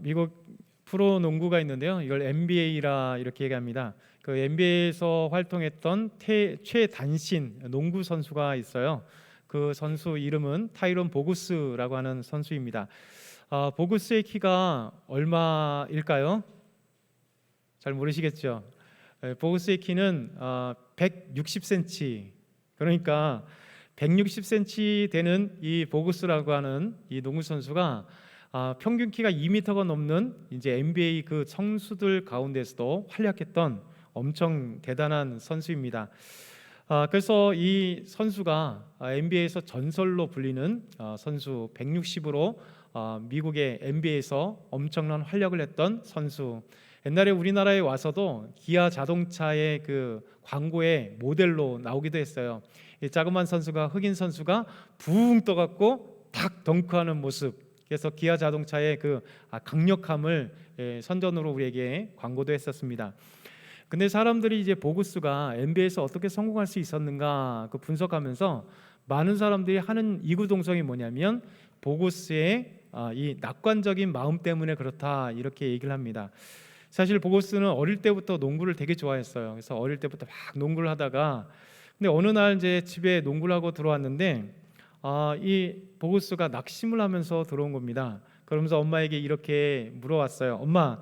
미국 프로 농구가 있는데요. 이걸 NBA라 이렇게 얘기합니다. 그 NBA에서 활동했던 최단신 농구 선수가 있어요. 그 선수 이름은 타이론 보구스라고 하는 선수입니다. 보구스의 키가 얼마일까요? 잘 모르시겠죠? 보구스의 키는 160cm. 그러니까 160cm 되는 이 보구스라고 하는 이 농구 선수가 평균 키가 2m가 넘는 이제 NBA 그 선수들 가운데서도 활약했던 엄청 대단한 선수입니다. 그래서 이 선수가 NBA에서 전설로 불리는 선수, 160으로 미국의 NBA에서 엄청난 활약을 했던 선수. 옛날에 우리나라에 와서도 기아 자동차의 그 광고의 모델로 나오기도 했어요. 이 자그만 선수가, 흑인 선수가 붕 떠갖고 탁 덩크하는 모습. 그래서 기아 자동차의 그 강력함을 선전으로 우리에게 광고도 했었습니다. 근데 사람들이 이제 보구스가 NBA에서 어떻게 성공할 수 있었는가 그 분석하면서 많은 사람들이 하는 이구동성이 뭐냐면 보구스의 이 낙관적인 마음 때문에 그렇다 이렇게 얘기를 합니다. 사실 보구스는 어릴 때부터 농구를 되게 좋아했어요. 그래서 어릴 때부터 막 농구를 하다가 근데 어느 날 이제 집에 농구를 하고 들어왔는데 이 보구스가 낙심을 하면서 들어온 겁니다. 그러면서 엄마에게 이렇게 물어왔어요. 엄마,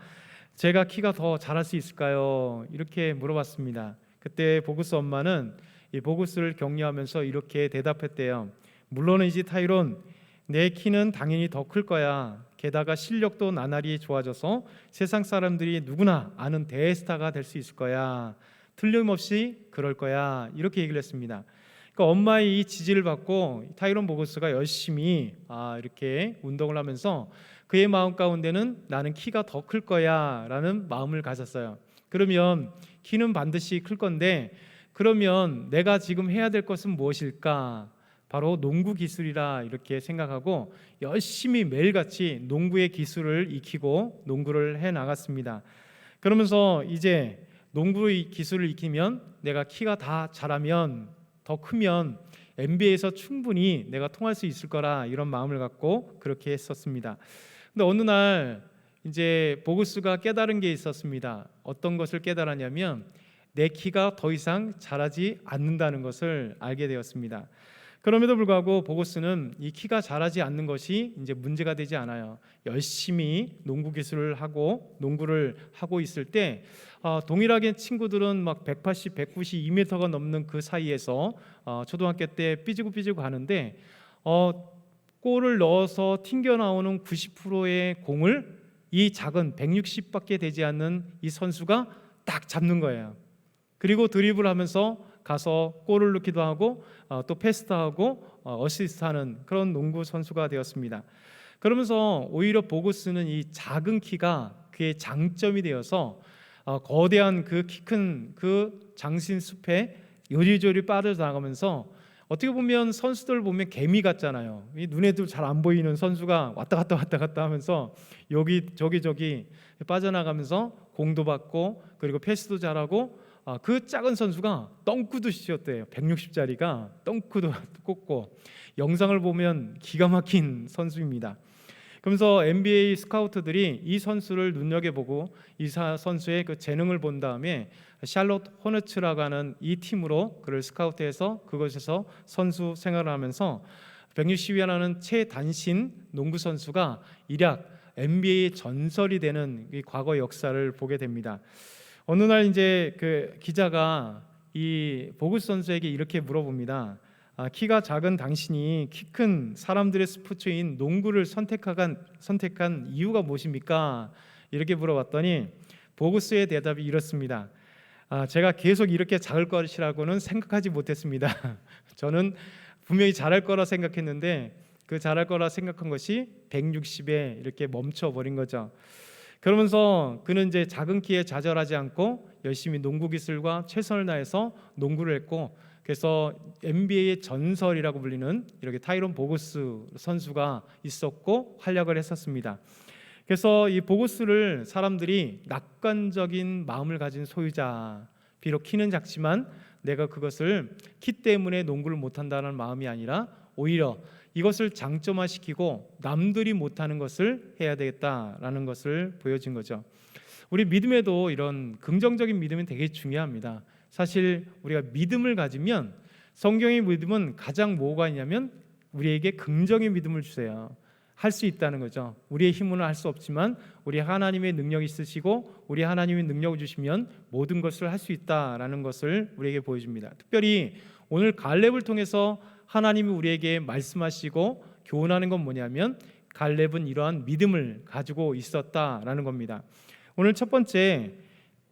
제가 키가 더 자랄 수 있을까요? 이렇게 물어봤습니다. 그때 보구스 엄마는 이 보구스를 격려하면서 이렇게 대답했대요. 물론이지 타이론, 내 키는 당연히 더 클 거야. 게다가 실력도 나날이 좋아져서 세상 사람들이 누구나 아는 대스타가 될 수 있을 거야. 틀림없이 그럴 거야. 이렇게 얘기를 했습니다. 그러니까 엄마의 이 지지를 받고 타이론 보구스가 열심히 이렇게 운동을 하면서 그의 마음 가운데는 나는 키가 더 클 거야 라는 마음을 가졌어요. 그러면 키는 반드시 클 건데 그러면 내가 지금 해야 될 것은 무엇일까? 바로 농구 기술이라 이렇게 생각하고 열심히 매일같이 농구의 기술을 익히고 농구를 해 나갔습니다. 그러면서 이제 농구의 기술을 익히면 내가 키가 다 자라면 더 크면 NBA에서 충분히 내가 통할 수 있을 거라 이런 마음을 갖고 그렇게 했었습니다. 근데 어느 날 이제 보구스가 깨달은 게 있었습니다. 어떤 것을 깨달았냐면 내 키가 더 이상 자라지 않는다는 것을 알게 되었습니다. 그럼에도 불구하고 보구스는 이 키가 자라지 않는 것이 이제 문제가 되지 않아요. 열심히 농구 기술을 하고 농구를 하고 있을 때 동일하게 친구들은 막 180, 190, 2m가 넘는 그 사이에서 초등학교 때 삐지고 하는데 골을 넣어서 튕겨 나오는 90%의 공을 이 작은 160밖에 되지 않는 이 선수가 딱 잡는 거예요. 그리고 드리블하면서 가서 골을 넣기도 하고 또 패스도 하고 어시스트하는 그런 농구 선수가 되었습니다. 그러면서 오히려 보구스는 이 작은 키가 그의 장점이 되어서 거대한 그 키 큰 그 장신 숲에 요리조리 빠져나가면서 어떻게 보면 선수들 보면 개미 같잖아요. 이 눈에도 잘 안 보이는 선수가 왔다 갔다 하면서 여기 저기 빠져나가면서 공도 받고 그리고 패스도 잘하고 그 작은 선수가 덩크도 씌웠대요. 160짜리가 덩크도 꽂고 영상을 보면 기가 막힌 선수입니다. 그러면서 NBA 스카우트들이 이 선수를 눈여겨보고 이 선수의 그 재능을 본 다음에 샬롯 호너츠라고 하는 이 팀으로 그를 스카우트해서 그곳에서 선수 생활을 하면서 160이라는 최단신 농구 선수가 일약 NBA 전설이 되는 이 과거 역사를 보게 됩니다. 어느 날 이제 그 기자가 이 보구스 선수에게 이렇게 물어봅니다. 키가 작은 당신이 키 큰 사람들의 스포츠인 농구를 선택한 이유가 무엇입니까? 이렇게 물어봤더니 보구스의 대답이 이렇습니다. 제가 계속 이렇게 작을 것이라고는 생각하지 못했습니다. 저는 분명히 잘할 거라 생각했는데 그 잘할 거라 생각한 것이 160에 이렇게 멈춰버린 거죠. 그러면서 그는 이제 작은 키에 좌절하지 않고 열심히 농구 기술과 최선을 다해서 농구를 했고 그래서 NBA의 전설이라고 불리는 이렇게 타이론 보구스 선수가 있었고 활약을 했었습니다. 그래서 이 보구스를 사람들이 낙관적인 마음을 가진 소유자, 비록 키는 작지만 내가 그것을 키 때문에 농구를 못한다는 마음이 아니라 오히려 이것을 장점화시키고 남들이 못하는 것을 해야 되겠다라는 것을 보여준 거죠. 우리 믿음에도 이런 긍정적인 믿음이 되게 중요합니다. 사실 우리가 믿음을 가지면, 성경의 믿음은 가장 뭐가 있냐면 우리에게 긍정의 믿음을 주세요. 할 수 있다는 거죠. 우리의 힘으로는 할 수 없지만 우리 하나님의 능력이 있으시고 우리 하나님의 능력을 주시면 모든 것을 할 수 있다라는 것을 우리에게 보여줍니다. 특별히 오늘 갈렙을 통해서 하나님이 우리에게 말씀하시고 교훈하는 건 뭐냐면, 갈렙은 이러한 믿음을 가지고 있었다라는 겁니다. 오늘 첫 번째,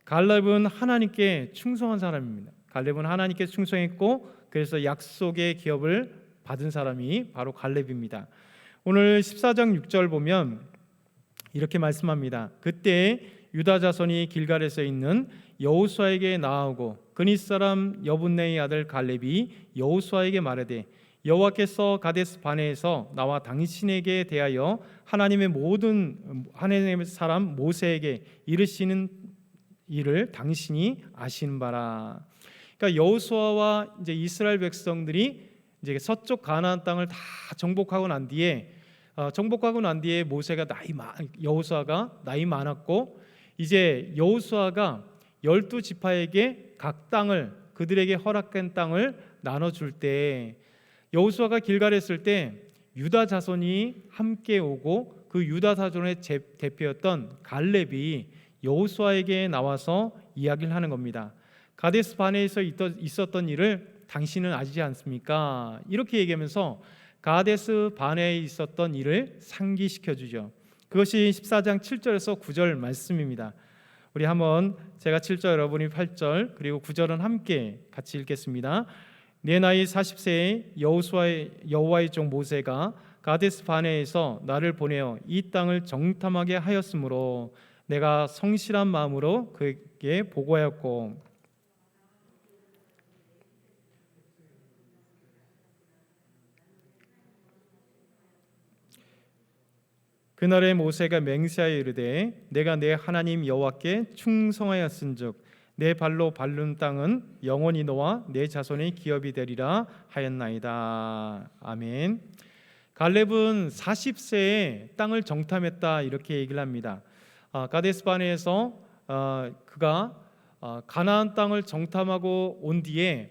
갈렙은 하나님께 충성한 사람입니다. 갈렙은 하나님께 충성했고 그래서 약속의 기업을 받은 사람이 바로 갈렙입니다. 오늘 14장 6절 보면 이렇게 말씀합니다. 그때 유다 자손이 길갈에서 있는 여호수아에게 나아오고 그니 사람 여분네의 아들 갈렙이 여호수아에게 말하되, 여호와께서 가데스 바네에서 나와 당신에게 대하여 하나님의 사람 모세에게 이르시는 일을 당신이 아시는 바라. 그러니까 여호수아와 이제 이스라엘 백성들이 이제 서쪽 가나안 땅을 다 정복하고 난 뒤에 여호수아가 나이 많았고, 이제 여호수아가 12지파에게 각 땅을, 그들에게 허락된 땅을 나눠줄 때, 여호수아가 길갈에 있을 때 유다 자손이 함께 오고 그 유다 자손의 대표였던 갈렙이 여호수아에게 나와서 이야기를 하는 겁니다. 가데스 바네에서 있었던 일을 당신은 아시지 않습니까? 이렇게 얘기하면서 가데스 바네에 있었던 일을 상기시켜 주죠. 그것이 14장 7절에서 9절 말씀입니다. 우리 한번, 제가 7절 여러분이 8절 그리고 9절은 함께 같이 읽겠습니다. 내 나이 40세에 여호와의 종 모세가 가데스 바네에서 나를 보내어 이 땅을 정탐하게 하였으므로 내가 성실한 마음으로 그에게 보고하였고, 그날에 모세가 맹세하여 이르되, 내가 내 하나님 여호와께 충성하였은즉 내 발로 밟는 땅은 영원히 너와 내 자손의 기업이 되리라 하였나이다. 아멘. 갈렙은 40세에 땅을 정탐했다 이렇게 얘기를 합니다. 가데스 바네에서 그가 가나안 땅을 정탐하고 온 뒤에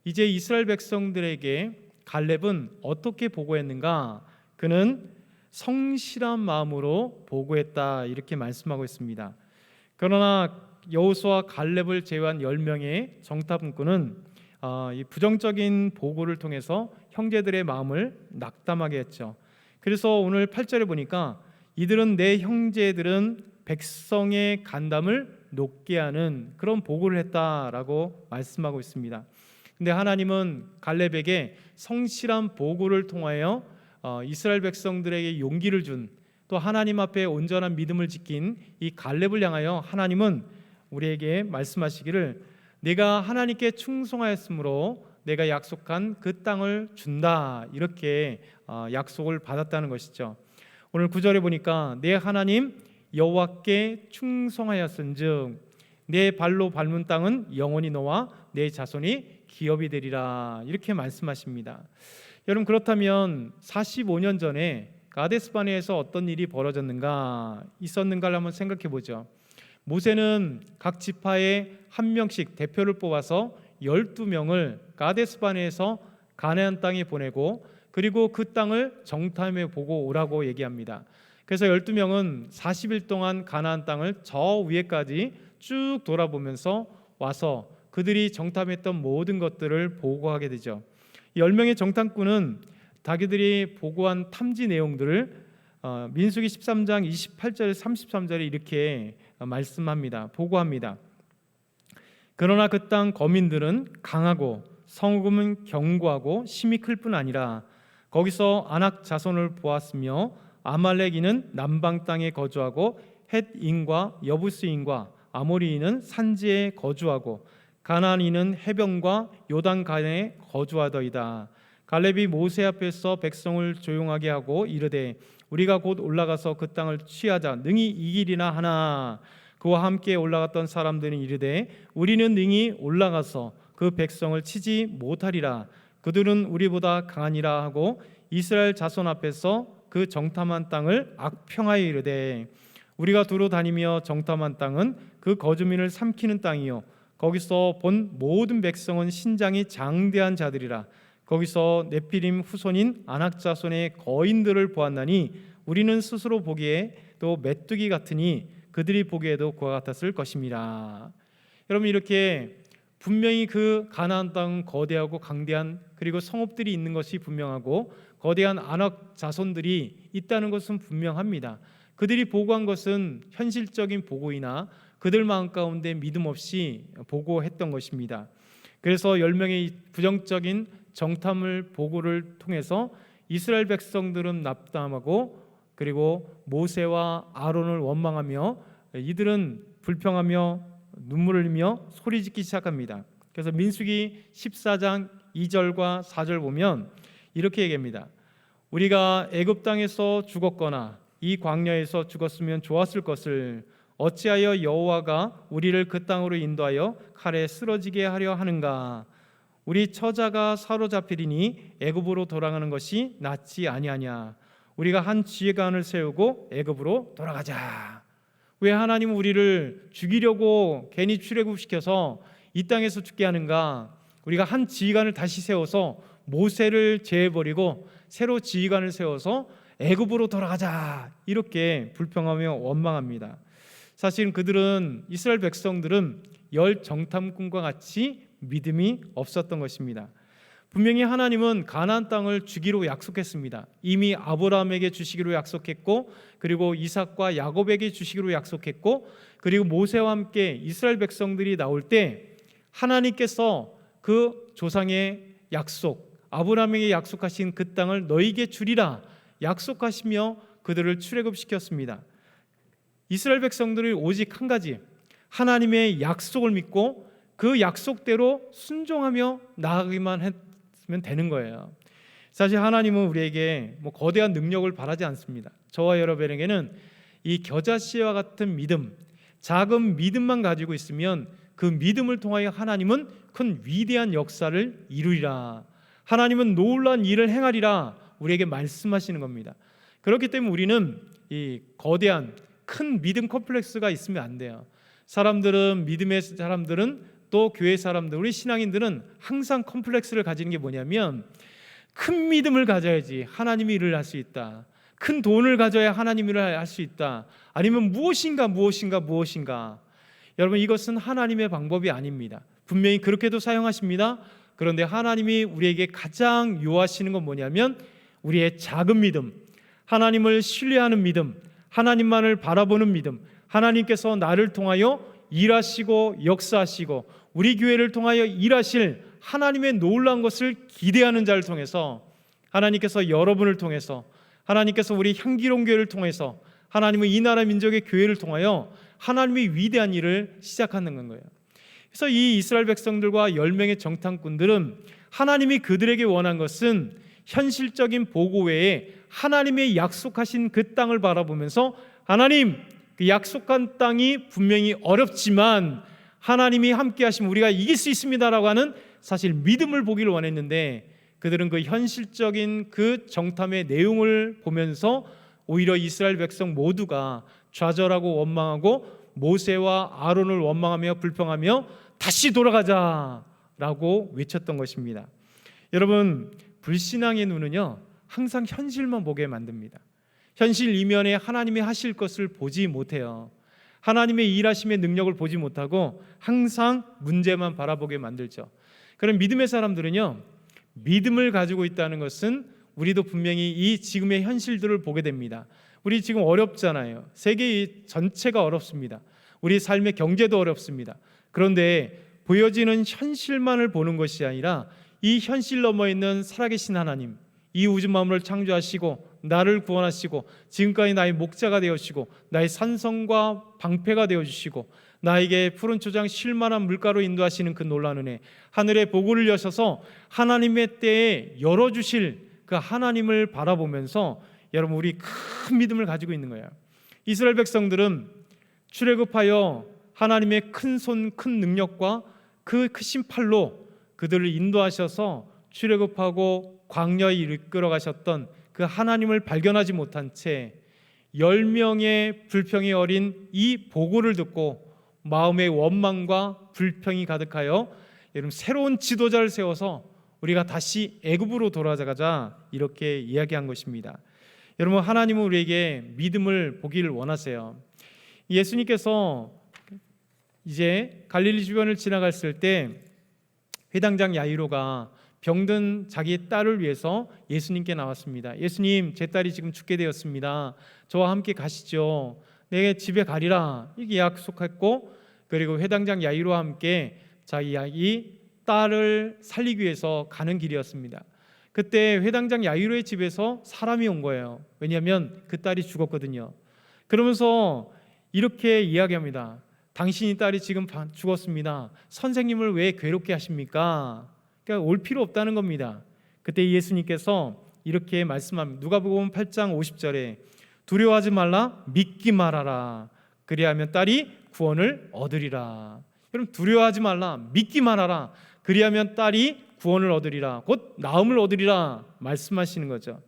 이제 이스라엘 백성들에게 갈렙은 어떻게 보고했는가? 그는 성실한 마음으로 보고했다 이렇게 말씀하고 있습니다. 그러나 여호수아 갈렙을 제외한 10명의 정탐꾼은 이 부정적인 보고를 통해서 형제들의 마음을 낙담하게 했죠. 그래서 오늘 8절에 보니까 이들은 내 형제들은 백성의 간담을 높게 하는 그런 보고를 했다라고 말씀하고 있습니다. 근데 하나님은 갈렙에게 성실한 보고를 통하여 이스라엘 백성들에게 용기를 준, 또 하나님 앞에 온전한 믿음을 지킨 이 갈렙을 향하여 하나님은 우리에게 말씀하시기를, 내가 하나님께 충성하였으므로 내가 약속한 그 땅을 준다 이렇게 약속을 받았다는 것이죠. 오늘 9절에 보니까 내 하나님 여호와께 충성하였은즉 내 발로 밟는 땅은 영원히 너와 내 자손이 기업이 되리라 이렇게 말씀하십니다. 여러분, 그렇다면 45년 전에 가데스 바네에서 어떤 일이 있었는가를 한번 생각해 보죠. 모세는 각 지파에 한 명씩 대표를 뽑아서 12명을 가데스 바네에서 가나안 땅에 보내고, 그리고 그 땅을 정탐해 보고 오라고 얘기합니다. 그래서 12명은 40일 동안 가나안 땅을 저 위에까지 쭉 돌아보면서 와서 그들이 정탐했던 모든 것들을 보고하게 되죠. 10명의 정탐꾼은 자기들이 보고한 탐지 내용들을 민수기 13장 28절 33절에 이렇게 말씀합니다. 보고합니다. 그러나 그 땅 거민들은 강하고 성읍은 견고하고 심히 클 뿐 아니라 거기서 아낙 자손을 보았으며 아말렉인은 남방 땅에 거주하고 헷인과 여부스인과 아모리인은 산지에 거주하고 가나안인은 해변과 요단강에 거주하더이다. 갈렙이 모세 앞에서 백성을 조용하게 하고 이르되, 우리가 곧 올라가서 그 땅을 취하자 능히 이기리나 하나. 그와 함께 올라갔던 사람들은 이르되, 우리는 능히 올라가서 그 백성을 치지 못하리라. 그들은 우리보다 강하니라 하고 이스라엘 자손 앞에서 그 정탐한 땅을 악평하여 이르되 우리가 두루 다니며 정탐한 땅은 그 거주민을 삼키는 땅이요 거기서 본 모든 백성은 신장이 장대한 자들이라. 거기서 네피림 후손인 아낙 자손의 거인들을 보았나니 우리는 스스로 보기에 또 메뚜기 같으니 그들이 보기에도 그와 같았을 것임이라. 여러분, 이렇게 분명히 그 가나안 땅 거대하고 강대한 그리고 성읍들이 있는 것이 분명하고 거대한 아낙 자손들이 있다는 것은 분명합니다. 그들이 보고한 것은 현실적인 보고이나 그들 마음 가운데 믿음 없이 보고했던 것입니다. 그래서 10명의 부정적인 정탐을 보고를 통해서 이스라엘 백성들은 납담하고 그리고 모세와 아론을 원망하며 이들은 불평하며 눈물을 흘리며 소리짓기 시작합니다. 그래서 민수기 14장 2절과 4절 보면 이렇게 얘기합니다. 우리가 애굽 땅에서 죽었거나 이 광야에서 죽었으면 좋았을 것을 어찌하여 여호와가 우리를 그 땅으로 인도하여 칼에 쓰러지게 하려 하는가? 우리 처자가 사로잡히리니 애굽으로 돌아가는 것이 낫지 아니하냐? 우리가 한 지휘관을 세우고 애굽으로 돌아가자. 왜 하나님은 우리를 죽이려고 괜히 출애굽시켜서 이 땅에서 죽게 하는가? 우리가 한 지휘관을 다시 세워서 모세를 제해버리고 새로 지휘관을 세워서 애굽으로 돌아가자, 이렇게 불평하며 원망합니다. 사실은 그들은, 이스라엘 백성들은 열 정탐꾼과 같이 믿음이 없었던 것입니다. 분명히 하나님은 가나안 땅을 주기로 약속했습니다. 이미 아브라함에게 주시기로 약속했고, 그리고 이삭과 야곱에게 주시기로 약속했고, 그리고 모세와 함께 이스라엘 백성들이 나올 때 하나님께서 그 조상의 약속, 아브라함에게 약속하신 그 땅을 너희에게 주리라 약속하시며 그들을 출애굽시켰습니다. 이스라엘 백성들이 오직 한 가지, 하나님의 약속을 믿고 그 약속대로 순종하며 나아가기만 했으면 되는 거예요. 사실 하나님은 우리에게 거대한 능력을 바라지 않습니다. 저와 여러분에게는 이 겨자씨와 같은 믿음, 작은 믿음만 가지고 있으면 그 믿음을 통하여 하나님은 큰 위대한 역사를 이루리라, 하나님은 놀라운 일을 행하리라 우리에게 말씀하시는 겁니다. 그렇기 때문에 우리는 이 거대한 큰 믿음 컴플렉스가 있으면 안 돼요. 사람들은, 믿음의 사람들은, 또 교회 사람들, 우리 신앙인들은 항상 컴플렉스를 가지는 게 뭐냐면, 큰 믿음을 가져야지 하나님이 일을 할 수 있다, 큰 돈을 가져야 하나님 일을 할 수 있다, 아니면 무엇인가. 여러분, 이것은 하나님의 방법이 아닙니다. 분명히 그렇게도 사용하십니다. 그런데 하나님이 우리에게 가장 요하시는 건 뭐냐면 우리의 작은 믿음, 하나님을 신뢰하는 믿음, 하나님만을 바라보는 믿음, 하나님께서 나를 통하여 일하시고 역사하시고 우리 교회를 통하여 일하실 하나님의 놀라운 것을 기대하는 자를 통해서, 하나님께서 여러분을 통해서, 하나님께서 우리 향기로운 교회를 통해서, 하나님은 이 나라 민족의 교회를 통하여 하나님의 위대한 일을 시작하는 거예요. 그래서 이 이스라엘 백성들과 10명의 정탐꾼들은 하나님이 그들에게 원한 것은 현실적인 보고 외에 하나님의 약속하신 그 땅을 바라보면서, 하나님, 그 약속한 땅이 분명히 어렵지만 하나님이 함께 하시면 우리가 이길 수 있습니다라고 하는 사실 믿음을 보기를 원했는데, 그들은 그 현실적인 그 정탐의 내용을 보면서 오히려 이스라엘 백성 모두가 좌절하고 원망하고 모세와 아론을 원망하며 불평하며 다시 돌아가자라고 외쳤던 것입니다. 여러분, 불신앙의 눈은요 항상 현실만 보게 만듭니다. 현실 이면에 하나님이 하실 것을 보지 못해요. 하나님의 일하심의 능력을 보지 못하고 항상 문제만 바라보게 만들죠. 그럼 믿음의 사람들은요, 믿음을 가지고 있다는 것은 우리도 분명히 이 지금의 현실들을 보게 됩니다. 우리 지금 어렵잖아요. 세계 전체가 어렵습니다. 우리 삶의 경제도 어렵습니다. 그런데 보여지는 현실만을 보는 것이 아니라 이 현실 너머에 있는 살아계신 하나님, 이 우주 만물을 창조하시고 나를 구원하시고 지금까지 나의 목자가 되어주시고 나의 산성과 방패가 되어주시고 나에게 푸른 초장 쉴만한 물가로 인도하시는 그 놀라운 은혜, 하늘의 보고를 여셔서 하나님의 때에 열어주실 그 하나님을 바라보면서 여러분, 우리 큰 믿음을 가지고 있는 거예요. 이스라엘 백성들은 출애굽하여 하나님의 큰 손, 큰 능력과 그 크신 팔로 그들을 인도하셔서 출애굽하고 광야에 이끌어 가셨던 그 하나님을 발견하지 못한 채 10명의 불평이 어린 이 보고를 듣고 마음의 원망과 불평이 가득하여 여러분 새로운 지도자를 세워서 우리가 다시 애굽으로 돌아가자 이렇게 이야기한 것입니다. 여러분, 하나님은 우리에게 믿음을 보기를 원하세요. 예수님께서 이제 갈릴리 주변을 지나갔을 때 회당장 야이로가 병든 자기 딸을 위해서 예수님께 나왔습니다. 예수님, 제 딸이 지금 죽게 되었습니다. 저와 함께 가시죠. 내게 집에 가리라 이렇게 약속했고, 그리고 회당장 야이로와 함께 자기 딸을 살리기 위해서 가는 길이었습니다. 그때 회당장 야이로의 집에서 사람이 온 거예요. 왜냐하면 그 딸이 죽었거든요. 그러면서 이렇게 이야기합니다. 당신이 딸이 지금 죽었습니다. 선생님을 왜 괴롭게 하십니까? 그러니까 올 필요 없다는 겁니다. 그때 예수님께서 이렇게 말씀합니다. 누가복음 8장 50절에 두려워하지 말라, 믿기 말하라. 그리하면 딸이 구원을 얻으리라. 여러분, 두려워하지 말라, 믿기 말하라. 그리하면 딸이 구원을 얻으리라, 곧 나음을 얻으리라 말씀하시는 거죠.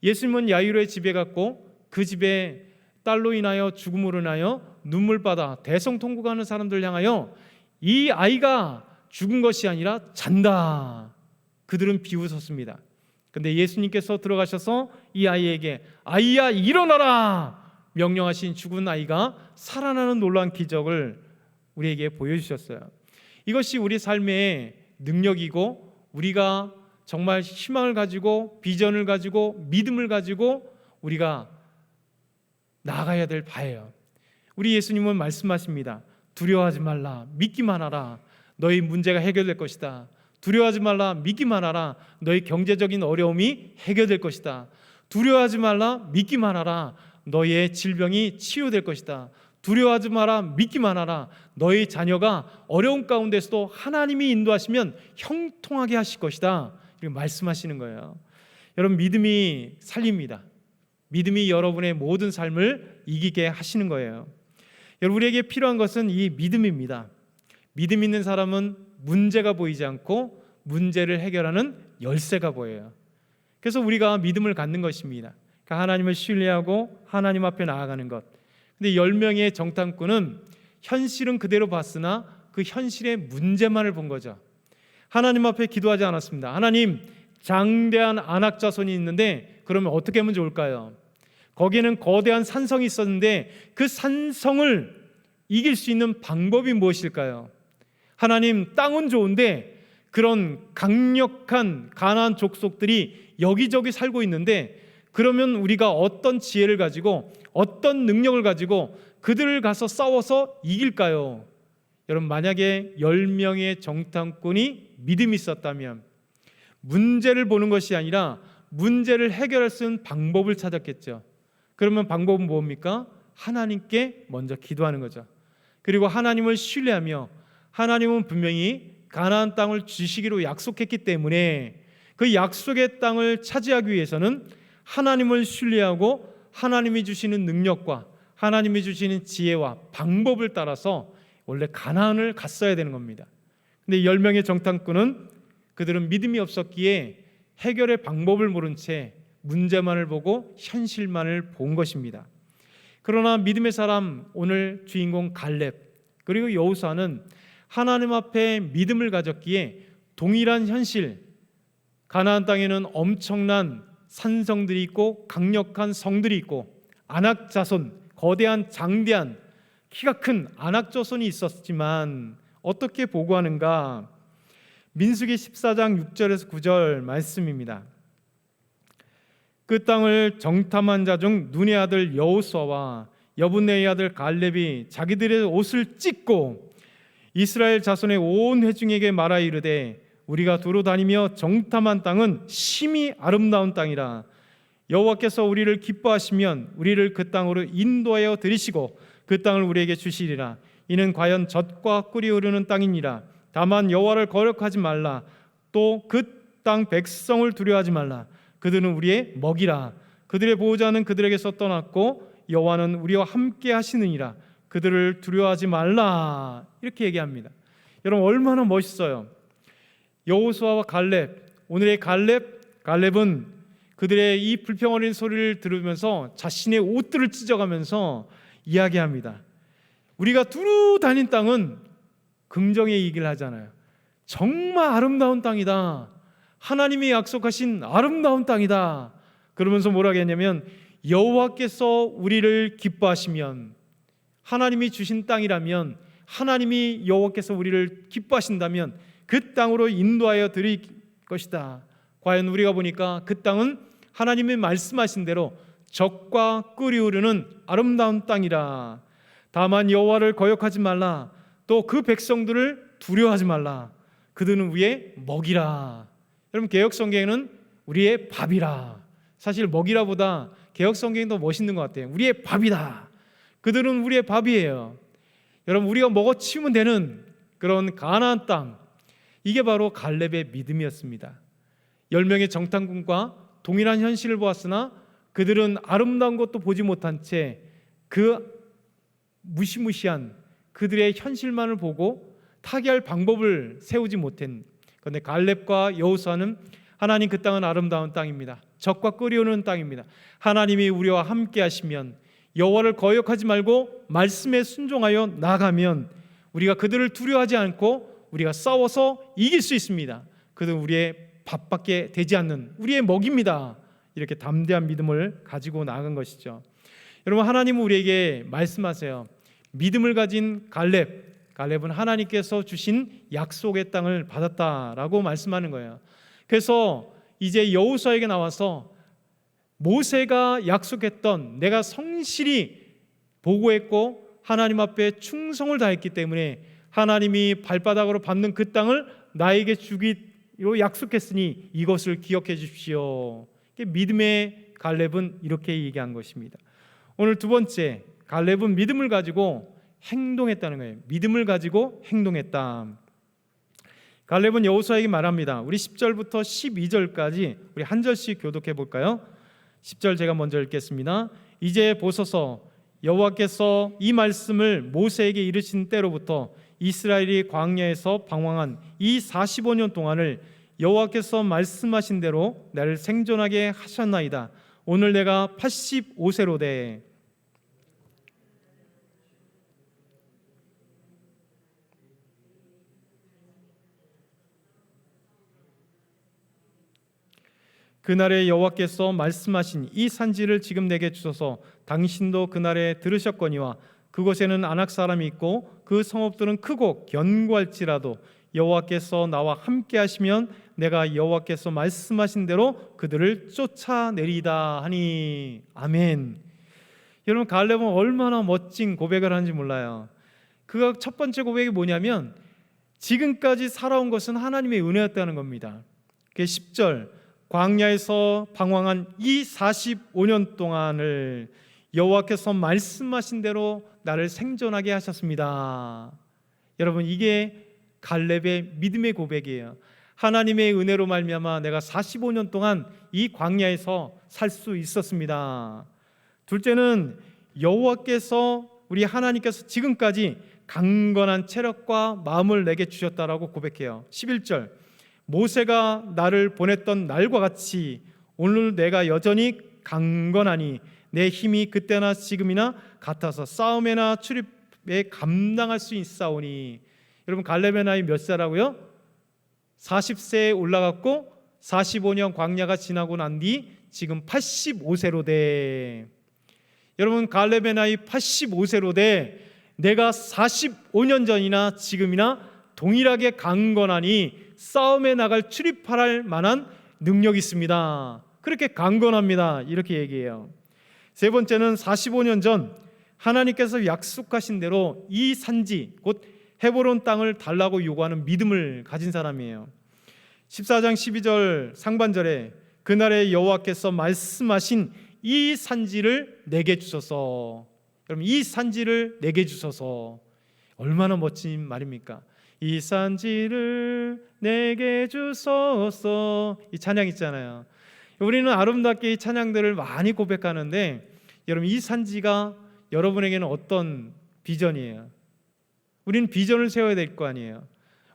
예수님은 야이로의 집에 갔고 그 집에 딸로 인하여 죽음으로 인하여 눈물바다 대성통곡하는 사람들 향하여 이 아이가 죽은 것이 아니라 잔다. 그들은 비웃었습니다. 근데 예수님께서 들어가셔서 이 아이에게 아이야 일어나라 명령하신 죽은 아이가 살아나는 놀라운 기적을 우리에게 보여주셨어요. 이것이 우리 삶의 능력이고 우리가 정말 희망을 가지고 비전을 가지고 믿음을 가지고 우리가 나아가야 될 바예요. 우리 예수님은 말씀하십니다. 두려워하지 말라, 믿기만 하라. 너희 문제가 해결될 것이다. 두려워하지 말라, 믿기만 하라. 너희 경제적인 어려움이 해결될 것이다. 두려워하지 말라, 믿기만 하라. 너희의 질병이 치유될 것이다. 두려워하지 마라, 믿기만 하라. 너희 자녀가 어려운 가운데서도 하나님이 인도하시면 형통하게 하실 것이다. 이렇게 말씀하시는 거예요. 여러분, 믿음이 살립니다. 믿음이 여러분의 모든 삶을 이기게 하시는 거예요. 여러분, 우리에게 필요한 것은 이 믿음입니다. 믿음 있는 사람은 문제가 보이지 않고 문제를 해결하는 열쇠가 보여요. 그래서 우리가 믿음을 갖는 것입니다. 그러니까 하나님을 신뢰하고 하나님 앞에 나아가는 것. 근데 10명의 정탐꾼은 현실은 그대로 봤으나 그 현실의 문제만을 본 거죠. 하나님 앞에 기도하지 않았습니다. 하나님, 장대한 아낙 자손이 있는데 그러면 어떻게 하면 좋을까요? 거기에는 거대한 산성이 있었는데 그 산성을 이길 수 있는 방법이 무엇일까요? 하나님, 땅은 좋은데 그런 강력한 가나안 족속들이 여기저기 살고 있는데 그러면 우리가 어떤 지혜를 가지고 어떤 능력을 가지고 그들을 가서 싸워서 이길까요? 여러분, 만약에 10명의 정탐꾼이 믿음이 있었다면 문제를 보는 것이 아니라 문제를 해결할 수 있는 방법을 찾았겠죠. 그러면 방법은 뭡니까? 하나님께 먼저 기도하는 거죠. 그리고 하나님을 신뢰하며 하나님은 분명히 가나안 땅을 주시기로 약속했기 때문에 그 약속의 땅을 차지하기 위해서는 하나님을 신뢰하고 하나님이 주시는 능력과 하나님이 주시는 지혜와 방법을 따라서 원래 가나안을 갔어야 되는 겁니다. 근데 10명의 정탐꾼은 그들은 믿음이 없었기에 해결의 방법을 모른 채 문제만을 보고 현실만을 본 것입니다. 그러나 믿음의 사람, 오늘 주인공 갈렙 그리고 여호수아는 하나님 앞에 믿음을 가졌기에 동일한 현실, 가나안 땅에는 엄청난 산성들이 있고 강력한 성들이 있고 아낙 자손, 거대한 장대한 키가 큰 아낙 자손이 있었지만 어떻게 보고하는가? 민수기 14장 6절에서 9절 말씀입니다. 그 땅을 정탐한 자 중 눈의 아들 여호수아와 여분네의 아들 갈렙이 자기들의 옷을 찢고 이스라엘 자손의 온 회중에게 말하 이르되 우리가 두루 다니며 정탐한 땅은 심히 아름다운 땅이라. 여호와께서 우리를 기뻐하시면 우리를 그 땅으로 인도하여 들이시고 그 땅을 우리에게 주시리라. 이는 과연 젖과 꿀이 흐르는 땅이니라. 다만 여호와를 거역하지 말라. 또 그 땅 백성을 두려워하지 말라. 그들은 우리의 먹이라. 그들의 보호자는 그들에게서 떠났고 여호와는 우리와 함께 하시느니라. 그들을 두려워하지 말라. 이렇게 얘기합니다. 여러분, 얼마나 멋있어요. 여호수아와 갈렙 오늘의 갈렙은 그들의 이 불평 어린 소리를 들으면서 자신의 옷들을 찢어가면서 이야기합니다. 우리가 두루 다닌 땅은 긍정의 얘기를 하잖아요. 정말 아름다운 땅이다. 하나님이 약속하신 아름다운 땅이다. 그러면서 뭐라고 했냐면 여호와께서 우리를 기뻐하시면, 하나님이 주신 땅이라면, 하나님이 여호와께서 우리를 기뻐하신다면 그 땅으로 인도하여 드릴 것이다. 과연 우리가 보니까 그 땅은 하나님이 말씀하신 대로 젖과 꿀이 흐르는 아름다운 땅이라. 다만 여호와를 거역하지 말라. 또 그 백성들을 두려워하지 말라. 그들은 우리의 먹이라. 여러분, 개역성경에는 우리의 밥이라. 사실 먹이라보다 개역성경이 더 멋있는 것 같아요. 우리의 밥이다. 그들은 우리의 밥이에요. 여러분, 우리가 먹어치우면 되는 그런 가나안 땅, 이게 바로 갈렙의 믿음이었습니다. 10명의 정탐꾼과 동일한 현실을 보았으나 그들은 아름다운 것도 보지 못한 채 그 무시무시한 그들의 현실만을 보고 타개할 방법을 세우지 못한. 그런데 갈렙과 여호수아는 하나님, 그 땅은 아름다운 땅입니다. 젖과 꿀이 흐르는 땅입니다. 하나님이 우리와 함께 하시면, 여호와를 거역하지 말고 말씀에 순종하여 나가면 우리가 그들을 두려워하지 않고 우리가 싸워서 이길 수 있습니다. 그들은 우리의 밥밖에 되지 않는 우리의 먹입니다. 이렇게 담대한 믿음을 가지고 나간 것이죠. 여러분, 하나님은 우리에게 말씀하세요. 믿음을 가진 갈렙은 하나님께서 주신 약속의 땅을 받았다라고 말씀하는 거예요. 그래서 이제 여호수아에게 나와서 모세가 약속했던, 내가 성실히 보고했고 하나님 앞에 충성을 다했기 때문에 하나님이 발바닥으로 밟는 그 땅을 나에게 주기로 약속했으니 이것을 기억해 주십시오. 믿음의 갈렙은 이렇게 얘기한 것입니다. 오늘 두 번째, 갈렙은 믿음을 가지고 행동했다는 거예요. 믿음을 가지고 행동했다. 갈렙은 여호수아에게 말합니다. 우리 10절부터 12절까지 우리 한 절씩 교독해 볼까요? 10절 제가 먼저 읽겠습니다. 이제 보소서, 여호와께서 이 말씀을 모세에게 이르신 때로부터 이스라엘이 광야에서 방황한 이 45년 동안을 여호와께서 말씀하신 대로 나를 생존하게 하셨나이다. 오늘 내가 85세로 돼. 그날에 여호와께서 말씀하신 이 산지를 지금 내게 주소서. 당신도 그날에 들으셨거니와 그곳에는 아낙 사람이 있고 그 성읍들은 크고 견고할지라도 여호와께서 나와 함께 하시면 내가 여호와께서 말씀하신 대로 그들을 쫓아내리다 하니. 아멘. 여러분, 갈렙은 얼마나 멋진 고백을 하는지 몰라요. 그가 첫 번째 고백이 뭐냐면 지금까지 살아온 것은 하나님의 은혜였다는 겁니다. 그게 10절, 광야에서 방황한 이 45년 동안을 여호와께서 말씀하신 대로 나를 생존하게 하셨습니다. 여러분, 이게 갈렙의 믿음의 고백이에요. 하나님의 은혜로 말미암아 내가 45년 동안 이 광야에서 살 수 있었습니다. 둘째는 여호와께서, 우리 하나님께서 지금까지 강건한 체력과 마음을 내게 주셨다라고 고백해요. 11절, 모세가 나를 보냈던 날과 같이 오늘 내가 여전히 강건하니 내 힘이 그때나 지금이나 같아서 싸움에나 출입에 감당할 수 있사오니. 여러분, 갈렙의 나이 몇 살이라고요? 40세에 올라갔고 45년 광야가 지나고 난 뒤 지금 85세로 돼. 여러분, 갈렙의 나이 85세로 돼. 내가 45년 전이나 지금이나 동일하게 강건하니 싸움에 나갈 출입할 만한 능력이 있습니다. 그렇게 강건합니다. 이렇게 얘기해요. 세 번째는 45년 전 하나님께서 약속하신 대로 이 산지, 곧 헤브론 땅을 달라고 요구하는 믿음을 가진 사람이에요. 14장 12절 상반절에 그날에 여호와께서 말씀하신 이 산지를 내게 주소서. 여러분, 이 산지를 내게 주소서. 얼마나 멋진 말입니까? 이 산지를 내게 주소서. 이 찬양 있잖아요. 우리는 아름답게 이 찬양들을 많이 고백하는데, 여러분, 이 산지가 여러분에게는 어떤 비전이에요? 우리는 비전을 세워야 될 거 아니에요.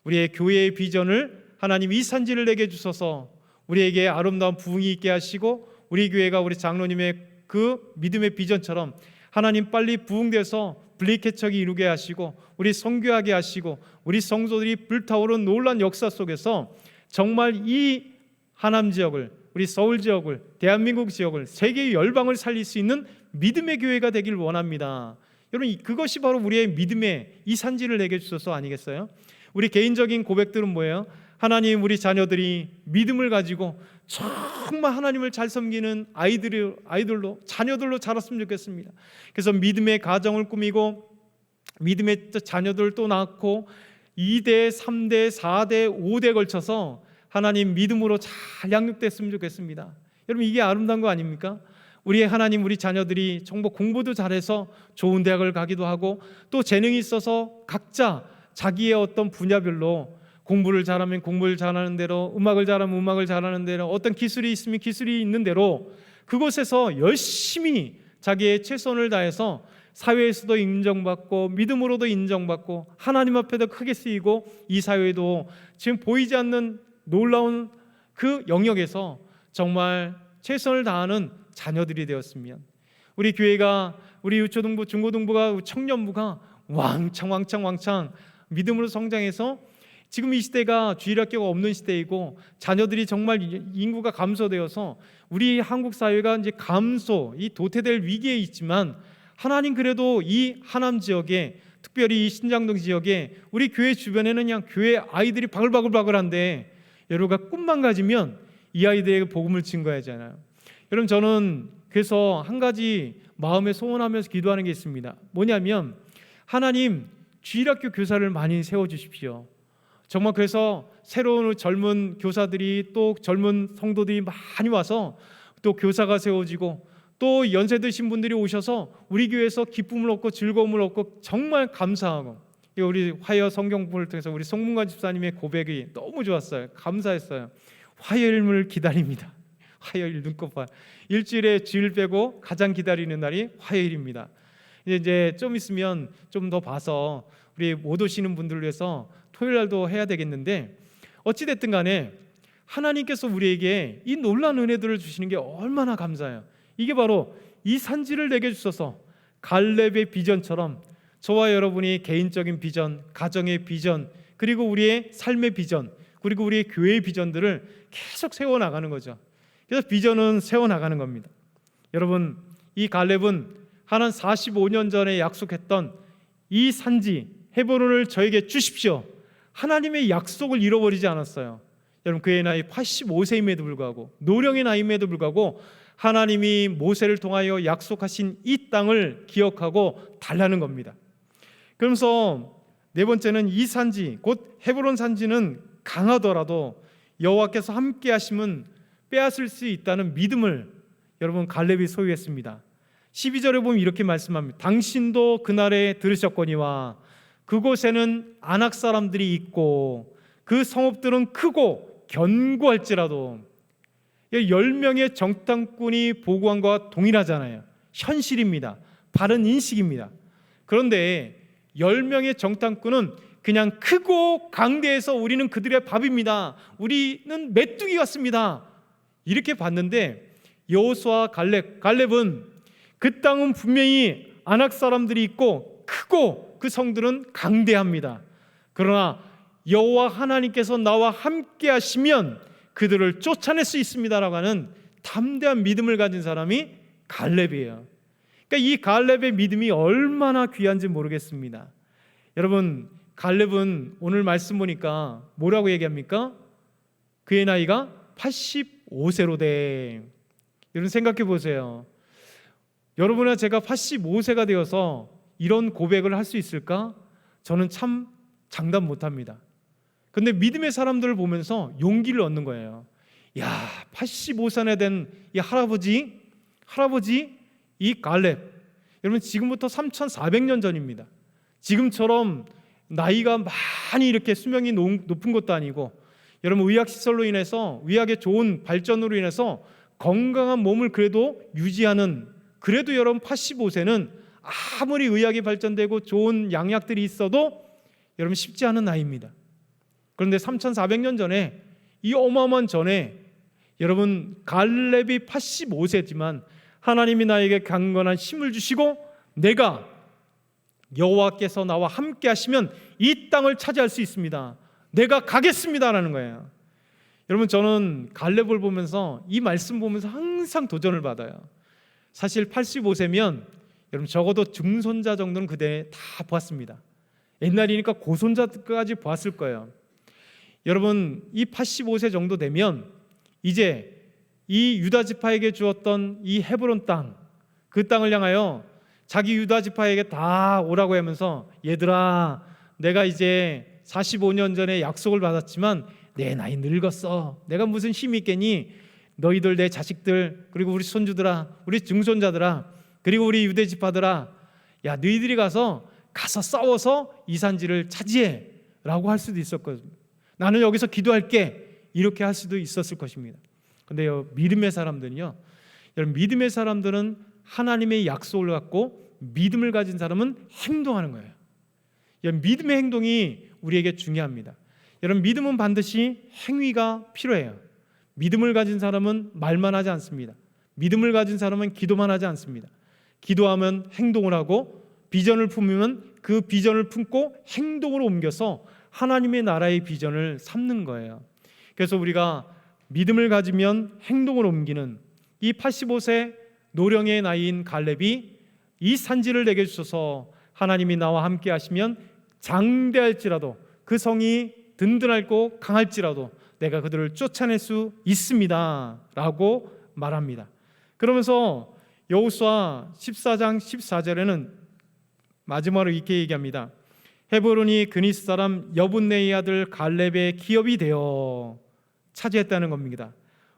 우리의 교회의 비전을 하나님 이 산지를 내게 주소서, 우리에게 아름다운 부흥이 있게 하시고 우리 교회가 우리 장로님의 그 믿음의 비전처럼 하나님 빨리 부흥돼서 블리케척이 이루게 하시고 우리 선교하게 하시고 우리 성도들이 불타오른 놀라운 역사 속에서 정말 이 하남 지역을, 우리 서울 지역을, 대한민국 지역을, 세계의 열방을 살릴 수 있는 믿음의 교회가 되길 원합니다. 여러분, 그것이 바로 우리의 믿음의 이 산지를 내게 주셔서 아니겠어요? 우리 개인적인 고백들은 뭐예요? 하나님, 우리 자녀들이 믿음을 가지고 정말 하나님을 잘 섬기는 아이들로, 자녀들로 자랐으면 좋겠습니다. 그래서 믿음의 가정을 꾸미고 믿음의 자녀들 또 낳고 2대, 3대, 4대, 5대 걸쳐서 하나님 믿음으로 잘 양육됐으면 좋겠습니다. 여러분, 이게 아름다운 거 아닙니까? 우리의 하나님, 우리 자녀들이 정말 공부도 잘해서 좋은 대학을 가기도 하고 또 재능이 있어서 각자 자기의 어떤 분야별로 공부를 잘하면 공부를 잘하는 대로, 음악을 잘하면 음악을 잘하는 대로, 어떤 기술이 있으면 기술이 있는 대로 그곳에서 열심히 자기의 최선을 다해서 사회에서도 인정받고 믿음으로도 인정받고 하나님 앞에도 크게 쓰이고 이 사회도 지금 보이지 않는 놀라운 그 영역에서 정말 최선을 다하는 자녀들이 되었으면, 우리 교회가, 우리 유초등부, 중고등부가, 청년부가 왕창 믿음으로 성장해서 지금 이 시대가 주일학교가 없는 시대이고 자녀들이 정말 인구가 감소되어서 우리 한국 사회가 이제 감소, 이 도태될 위기에 있지만 하나님 그래도 이 하남 지역에, 특별히 이 신장동 지역에 우리 교회 주변에는 그냥 교회 아이들이 바글바글한데 여러분가 꿈만 가지면 이 아이들에게 복음을 증거하잖아요. 여러분, 저는 그래서 한 가지 마음에 소원하면서 기도하는 게 있습니다. 뭐냐면 하나님, 주일학교 교사를 많이 세워주십시오. 정말 그래서 새로운 젊은 교사들이, 또 젊은 성도들이 많이 와서 또 교사가 세워지고 또 연세 드신 분들이 오셔서 우리 교회에서 기쁨을 얻고 즐거움을 얻고 정말 감사하고, 우리 화요 성경부를 통해서 우리 송문관 집사님의 고백이 너무 좋았어요. 감사했어요. 화요일을 기다립니다. 화요일 눈곱 봐. 일주일에 주일 빼고 가장 기다리는 날이 화요일입니다. 이제 좀 있으면 좀 더 봐서 우리 못 오시는 분들을 위해서 토요일 날도 해야 되겠는데, 어찌 됐든 간에 하나님께서 우리에게 이 놀라운 은혜들을 주시는 게 얼마나 감사해요. 이게 바로 이 산지를 내게 주셔서 갈렙의 비전처럼 저와 여러분이 개인적인 비전, 가정의 비전, 그리고 우리의 삶의 비전, 그리고 우리의 교회의 비전들을 계속 세워나가는 거죠. 그래서 비전은 세워나가는 겁니다. 여러분, 이 갈렙은 한 45년 전에 약속했던 이 산지 헤브론을 저에게 주십시오, 하나님의 약속을 잃어버리지 않았어요. 여러분, 그의 나이 85세임에도 불구하고, 노령의 나이임에도 불구하고 하나님이 모세를 통하여 약속하신 이 땅을 기억하고 달라는 겁니다. 그러면서 네 번째는 이 산지, 곧 헤브론 산지는 강하더라도 여호와께서 함께 하시면 빼앗을 수 있다는 믿음을 여러분 갈렙이 소유했습니다. 12절에 보면 이렇게 말씀합니다. 당신도 그날에 들으셨거니와 그곳에는 아낙 사람들이 있고 그 성읍들은 크고 견고할지라도, 10명의 정탐꾼이 보고한 것과 동일하잖아요. 현실입니다. 바른 인식입니다. 그런데 10명의 정탐꾼은 그냥 크고 강대해서 우리는 그들의 밥입니다, 우리는 메뚜기 같습니다, 이렇게 봤는데 여호수아, 갈렙은 그 땅은 분명히 아낙 사람들이 있고 크고 그 성들은 강대합니다. 그러나 여호와 하나님께서 나와 함께 하시면 그들을 쫓아낼 수 있습니다라고 하는 담대한 믿음을 가진 사람이 갈렙이에요. 그러니까 이 갈렙의 믿음이 얼마나 귀한지 모르겠습니다. 여러분, 갈렙은 오늘 말씀 보니까 뭐라고 얘기합니까? 그의 나이가 85세로 돼. 여러분 생각해 보세요. 여러분과 제가 85세가 되어서 이런 고백을 할 수 있을까? 저는 참 장담 못합니다. 근데 믿음의 사람들을 보면서 용기를 얻는 거예요. 야, 85세나 된 이 할아버지 이 갈렙, 여러분 지금부터 3,400년 전입니다. 지금처럼 나이가 많이 이렇게 수명이 높은 것도 아니고, 여러분 의학시설로 인해서, 의학의 좋은 발전으로 인해서 건강한 몸을 그래도 유지하는, 그래도 여러분 85세는 아무리 의학이 발전되고 좋은 양약들이 있어도 여러분 쉽지 않은 나이입니다. 그런데 3,400년 전에, 이 어마어마한 전에 여러분, 갈렙이 85세지만 하나님이 나에게 강건한 힘을 주시고 내가 여호와께서 나와 함께 하시면 이 땅을 차지할 수 있습니다. 내가 가겠습니다라는 거예요. 여러분, 저는 갈렙을 보면서 이 말씀 보면서 항상 도전을 받아요. 사실 85세면 여러분 적어도 중손자 정도는 그때 다 보았습니다. 옛날이니까 고손자까지 보았을 거예요. 여러분, 이 85세 정도 되면 이제 이 유다 지파에게 주었던 이 헤브론 땅, 그 땅을 향하여 자기 유다 지파에게 다 오라고 하면서 얘들아, 내가 이제 45년 전에 약속을 받았지만 내 나이 늙었어. 내가 무슨 힘이 있겠니? 너희들 내 자식들, 그리고 우리 손주들아, 우리 증손자들아, 그리고 우리 유대 지파들아, 야, 너희들이 가서 싸워서 이 산지를 차지해 라고 할 수도 있었거든요. 나는 여기서 기도할게, 이렇게 할 수도 있었을 것입니다. 근데요, 믿음의 사람들은요, 여러분, 믿음의 사람들은 하나님의 약속을 갖고 믿음을 가진 사람은 행동하는 거예요. 여러분, 믿음의 행동이 우리에게 중요합니다. 여러분, 믿음은 반드시 행위가 필요해요. 믿음을 가진 사람은 말만 하지 않습니다. 믿음을 가진 사람은 기도만 하지 않습니다. 기도하면 행동을 하고, 비전을 품으면 그 비전을 품고 행동으로 옮겨서 하나님의 나라의 비전을 삼는 거예요. 그래서 우리가 믿음을 가지면 행동으로 옮기는 이 85세 노령의 나이인 갈렙이 이 산지를 내게 주셔서 하나님이 나와 함께 하시면 장대할지라도, 그 성이 든든하고 강할지라도 내가 그들을 쫓아낼 수 있습니다 라고 말합니다. 그러면서 여호수아 14장 14절에는 마지막으로 이렇게 얘기합니다. 헤브론이 그니스 사람 여분네의 아들 갈렙의 기업이 되어 차지했다는 겁니다.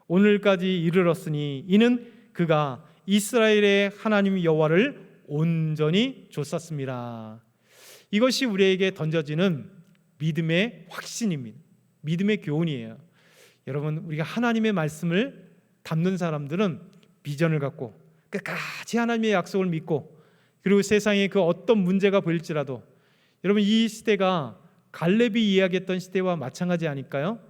오늘까지 이르렀으니 이는 그가 이스라엘의 하나님 여호와를 온전히 좇았습니다. 이것이 우리에게 던져지는 믿음의 확신입니다. 믿음의 교훈이에요. 여러분, 우리가 하나님의 말씀을 담는 사람들은 비전을 갖고 끝까지 하나님의 약속을 믿고, 그리고 세상에 그 어떤 문제가 보일지라도, 여러분, 이 시대가 갈렙이 이야기했던 시대와 마찬가지 아닐까요?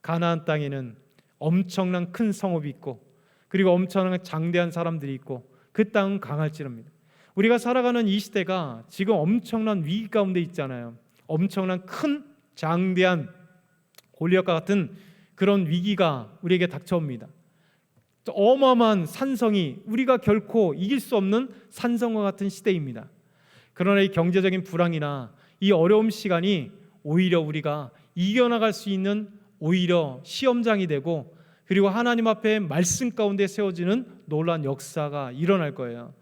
가나안 땅에는 엄청난 큰 성읍이 있고, 그리고 엄청난 장대한 사람들이 있고, 그 땅은 강할지랍니다. 우리가 살아가는 이 시대가 지금 엄청난 위기 가운데 있잖아요. 엄청난 큰 장대한 골리앗과 같은 그런 위기가 우리에게 닥쳐옵니다. 어마어마한 산성이, 우리가 결코 이길 수 없는 산성과 같은 시대입니다. 그러나 이 경제적인 불황이나 이 어려움 시간이 오히려 우리가 이겨나갈 수 있는 오히려 시험장이 되고, 그리고 하나님 앞에 말씀 가운데 세워지는 놀라운 역사가 일어날 거예요.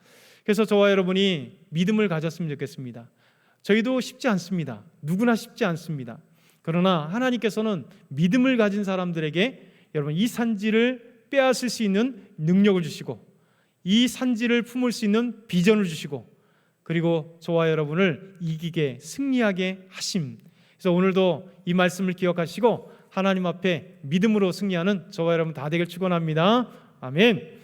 그래서 저와 여러분이 믿음을 가졌으면 좋겠습니다. 저희도 쉽지 않습니다. 누구나 쉽지 않습니다. 그러나 하나님께서는 믿음을 가진 사람들에게 여러분 이 산지를 빼앗을 수 있는 능력을 주시고, 이 산지를 품을 수 있는 비전을 주시고, 그리고 저와 여러분을 이기게 승리하게 하심. 그래서 오늘도 이 말씀을 기억하시고 하나님 앞에 믿음으로 승리하는 저와 여러분 다 되길 축원합니다. 아멘.